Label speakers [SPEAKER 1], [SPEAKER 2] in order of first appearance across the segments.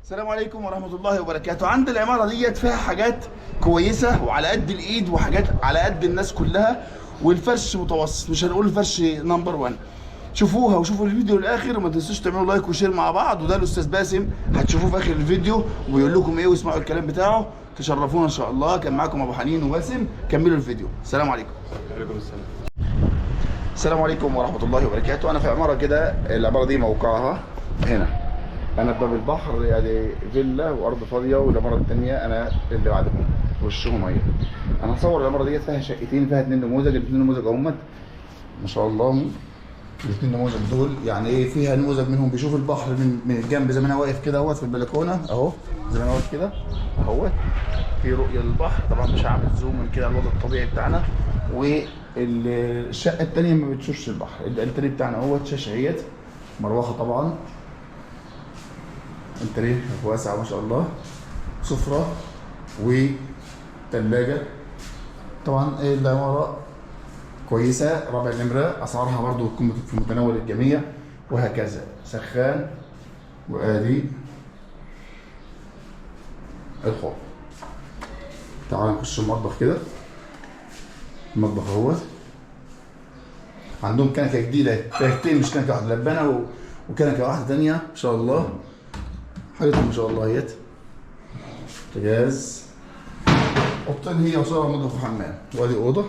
[SPEAKER 1] السلام عليكم ورحمة الله وبركاته. عند العمارة ديت فيها حاجات كويسة وعلى قد الإيد وحاجات على قد الناس كلها، والفرش متوسط، مش هنقول فرش نمبر 1. شوفوها وشوفوا الفيديو للآخر، وما تنسوش تعملوا لايك وشير مع بعض. وده الأستاذ باسم هتشوفوه في آخر الفيديو وبيقول لكم إيه، واسمعوا الكلام بتاعه. تشرفونا إن شاء الله. كان معاكم أبو حنين وباسم. كملوا الفيديو. السلام عليكم.
[SPEAKER 2] وعليكم السلام.
[SPEAKER 1] السلام عليكم ورحمة الله وبركاته. أنا في عمارة كده، العمارة دي موقعها هنا، أنا بباب البحر، يعني فيلا وأرض فاضية، والعمارة التانية أنا اللي بعدهم وشهم مية. أنا هصور العمارة ديت فيها شقتين، فيها 2 نموذج، الاتنين نموذج أهمت ما شاء الله. الاتنين نموذج دول يعني إيه، فيها نموذج منهم بيشوف البحر من الجنب زي ما أنا واقف كده اهوت في البلكونة أهو، زي ما أنا واقف كده اهوت، في رؤية للبحر. طبعا مش هعمل زوم من كده على الوضع الطبيعي بتاعنا. والشقة التانية ما بتشوفش البحر. التاني بتاعنا اهوت شاشة اهيت، مروحة طبعا، انتريه واسع ما شاء الله، سفرة وثلاجة. طبعا العمارة كويسة، رابع نمرة، اسعارها برضو تكون في متناول الجميع، وهكذا. سخان، وادي الحوض. تعالوا نخش المطبخ كده. المطبخ اهوت، عندهم كنكه جديده، كنكتين مش كنكه واحده، لبانه وكنكه واحده ثانيه ما شاء الله، حاجتهم ما شاء الله اهيت. بوتاجاز، اوضتين هي وصاله مطبخ وحمام، وادي اوضه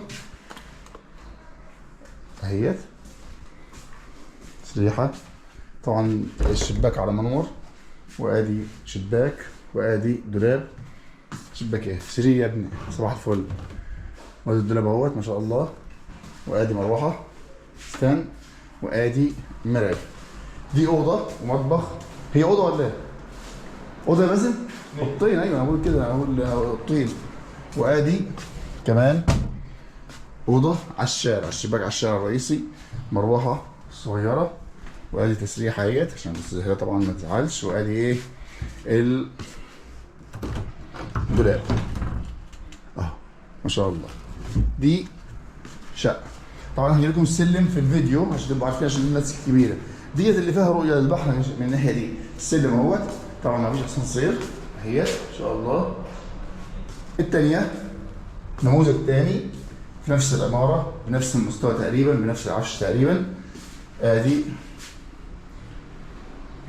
[SPEAKER 1] اهيت، سريحه. طبعا الشباك على منور، وادي شباك، وادي دولاب. شباك ايه؟ سرير يا ابني، صباح الفل. وادي الدولاب اهوت ما شاء الله، وادي مروحه ستان، وادي مرايه. دي اوضه ومطبخ. هي اوضه ولا ايه؟ اوضه يا باسم؟ اوضتين. ايوه انا بقول كده، انا بقول اوضتين. وادي كمان اوضه على الشارع، الشباك على الشارع الرئيسي، مروحه صغيره، وادي تسريحه اهيت عشان الزهره طبعا ما تزعلش. وادي ايه؟ الدولاب اهو ما شاء الله. دي شقه. طبعا هجيب لكم السلم في الفيديو عشان تبقوا عارفين، عشان الناس الكبيره ديت اللي فيها رؤيه للبحر من الناحيه دي. السلم اهوت، طبعا ما فيش اسانسير اهيت ان شاء الله. الثانيه نموذج ثاني في نفس العماره، بنفس المستوى تقريبا، بنفس العفش تقريبا. ادي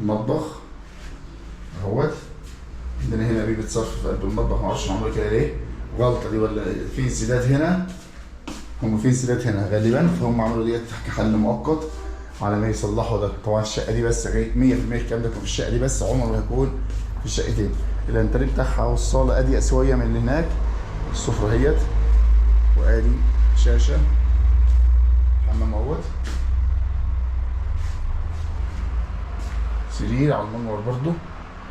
[SPEAKER 1] المطبخ اهوت. عندنا هنا بيبي صرف في قلب المطبخ، معرفش معمول كده ليه، غلطه دي ولا في انسداد هنا. هم في انسداد هنا غالبا، فهم عملوا ديت كحل مؤقت على ما يصلحوا ده. طبعا الشقه دي بس 100% الكلام ده كان في الشقه دي بس، عمره ما هيكون في الشقتين. الانتريه بتاعها والصاله ادي اسويه من اللي هناك، السفره اهيت، وادي شاشه، حمام اهوت، سرير على المنور برضو،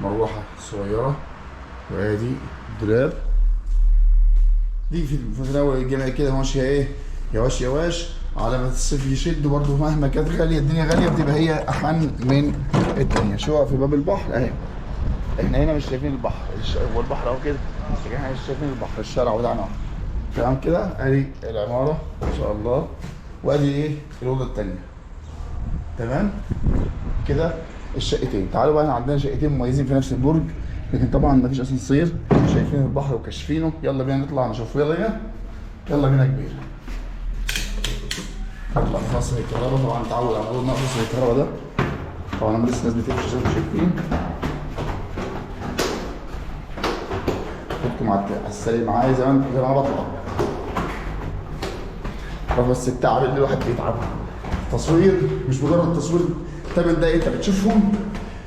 [SPEAKER 1] مروحه صغيره، وادي دولاب. دي في متناول الجميع كده، ماشيه ايه، يواش يواش على ما الصيف يشد. برضه مهما كانت غاليه الدنيا غاليه، بتبقى هي احن من الدنيا. شو في باب البحر اهي، احنا هنا مش شايفين البحر، هو البحر اهو كده، بس احنا مش شايفين البحر، الشارع بتاعنا اهو تمام كده. ادي العماره ما شاء الله، وادي ايه الاوضه الثانيه تمام كده. الشقتين، تعالوا بقى، عندنا شقتين مميزين في نفس البرج، لكن طبعا مفيش اسانسير، شايفين البحر وكاشفينه. يلا بينا نطلع نشوف. يلا بينا كبير. نطلع فاصل الكهرباء. طبعا تعود على موضوع فاصل الكهرباء ده، طبعا انا لسه ناس بتمشي زي ما انتم شايفين. خدكم على السريع معايا زي ما انا بطلع. بس التعب اللي الواحد بيتعبه، تصوير مش مجرد تصوير 8 دقايق انت بتشوفهم،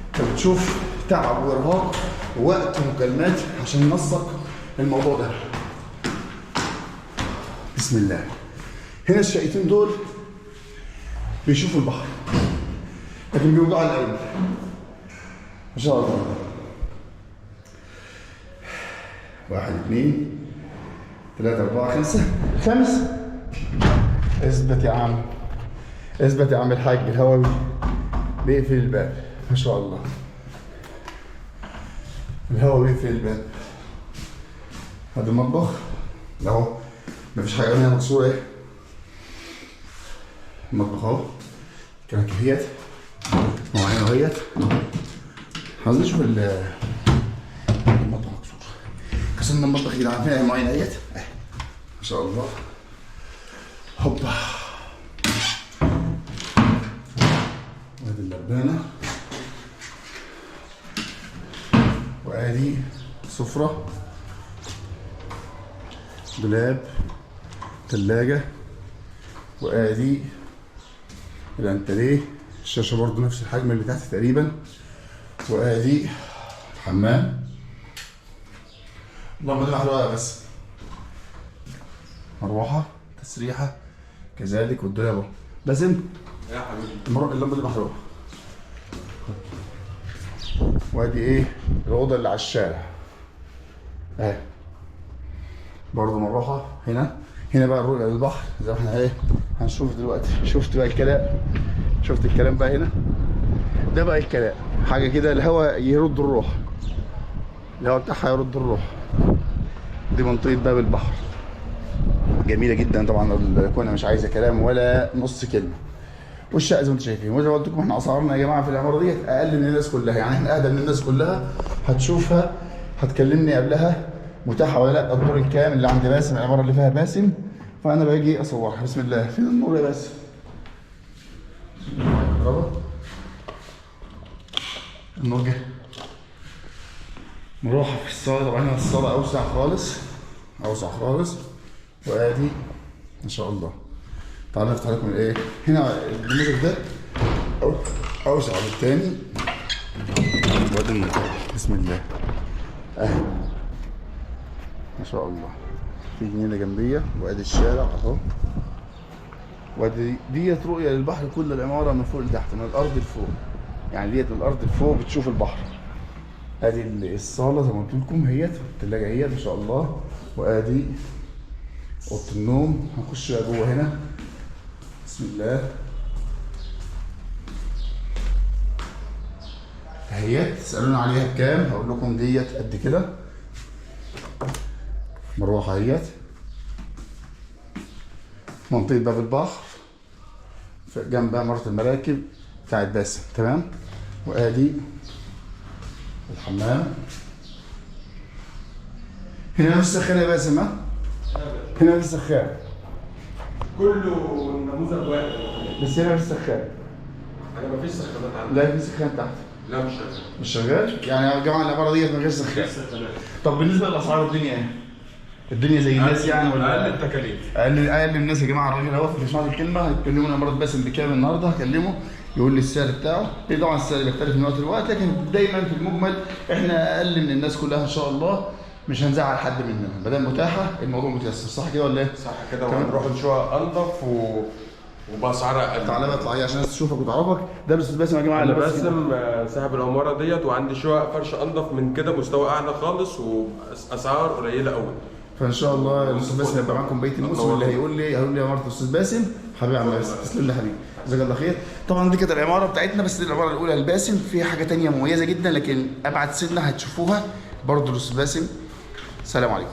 [SPEAKER 1] انت بتشوف تعب وارهاق ووقت ومكالمات عشان ننسق الموضوع ده. بسم الله. هنا الشقتين دول بيشوفوا البحر، لكن بيوجعوا القلب ما شاء الله. 1 2 3 4 5 5. اثبت يا عم، اثبت يا عم الحاج. الهواوي بيقفل الباب ما شاء الله، الهواء بيقفل الباب. هذا المطبخ اهو، مفيش حاجه هنا مكسوره اهي. المطبخ اهو، كنكه اهيت، مواعين اهيت. عايز نشوف المطبخ مكسور. كسرنا المطبخ يا جدعان. فين المواعين اهيت ما شاء الله. هوبا وادي اللبانه وادي سفره دولاب ثلاجه وادي الانتريه. الشاشه برضو نفس الحجم اللي تحت تقريبا. وادي الحمام. اللمبه دي محروقه بس. مروحه تسريحه كذلك والدولاب اهو. باسم
[SPEAKER 2] يا حبيبي
[SPEAKER 1] اللمبه دي محروقه. وادي ايه الاوضه اللي على الشارع اهي برضه مروحه. هنا بقى الرؤيه للبحر زي ما احنا ايه هنشوف دلوقتي. شفت بقى الكلام؟ شفت الكلام بقى هنا؟ ده بقى الكلام حاجه كده الهواء يرد الروح. الهواء بتاعها يرد الروح. دي منطقه باب البحر جميله جدا طبعا. الكونه مش عايزه كلام ولا نص كلمه. والشقه زي ما انتم شايفين. وزي ما قلت لكم احنا اسعارنا يا جماعه في العماره ديت اقل من الناس كلها. يعني احنا اهدى من الناس كلها. هتشوفها هتكلمني قبلها متاحه ولا لا. الدور الكام اللي عند باسم العماره اللي فيها باسم. فانا باجي اصورها. بسم الله. فين النور يا باسم؟ برافو. النور جه. نروح في الصاله. طبعا هنا الصاله اوسع خالص اوسع خالص. وادي ما شاء الله. تعالوا نفتح لكم الايه. هنا النموذج ده اوسع من الثاني. وادي المطبخ. بسم الله اهي ما شاء الله. في جنينه جنبيه وادي الشارع اهو. وادي ديت رؤيه للبحر. كل العماره من فوق لتحت من الارض لفوق. يعني ديت من الارض لفوق بتشوف البحر. ادي الصاله زي ما قلت لكم اهيت. الثلاجه اهيت ما شاء الله. وادي اوضه النوم. هنخش بقى جوه هنا. بسم الله اهيت. تسالونا عليها بكام هقول لكم ديت قد كده. مروحه اهيت. منطقه باب البحر جنب عماره المراكب بتاعت باسم. تمام. وادي الحمام. هنا مفيش سخان يا باسم. ها هنا مفيش سخان.
[SPEAKER 2] كله نموذج واحد
[SPEAKER 1] بس هنا مفيش سخان.
[SPEAKER 2] انا مفيش سخانات عندي.
[SPEAKER 1] لا في سخان تحت.
[SPEAKER 2] لا مش شغال.
[SPEAKER 1] مش شغال؟ يعني يا جماعه العباره ديت من غير سخان. طب بالنسبه لاسعار الدنيا ايه؟ الدنيا زي الناس يعني ولا
[SPEAKER 2] اقل التكاليف؟
[SPEAKER 1] اقل من الناس يا جماعه. الراجل اهو اللي سمعت الكلمه هيكلمونا مرات باسم بكام النهارده. هكلمه يقول لي السعر بتاعه. طبعا السعر بيختلف من وقت لوقت لكن دايما في المجمل احنا اقل من الناس كلها ان شاء الله. مش هنزعل حد مننا ما دام متاحه. الموضوع متيسر. صح كده ولا ايه؟
[SPEAKER 2] صح كده. وهنروح نشوفها انضف وباسعارها اقل.
[SPEAKER 1] تعالى بقى اطلع عشان الناس تشوفك وتعرفك. ده الاستاذ باسم يا جماعه.
[SPEAKER 2] انا باسم صاحب العماره ديت وعندي شقق فرش انضف من كده مستوى اعلى خالص واسعار قليله قوي.
[SPEAKER 1] فان شاء الله الاستاذ باسم هيبقى معاكم بقيه الموسم. اللي هيقول لي يا عماره الاستاذ باسم حبيبي يا عم باسم. تسلم لي حبيبي جزاك الله خير. طبعا دي كانت العماره بتاعتنا. بس دي العماره الاولى لباسم. في حاجه ثانيه مميزه جدا لكن ابعد سنه هتشوفوها برضه الاستاذ باسم. السلام عليكم.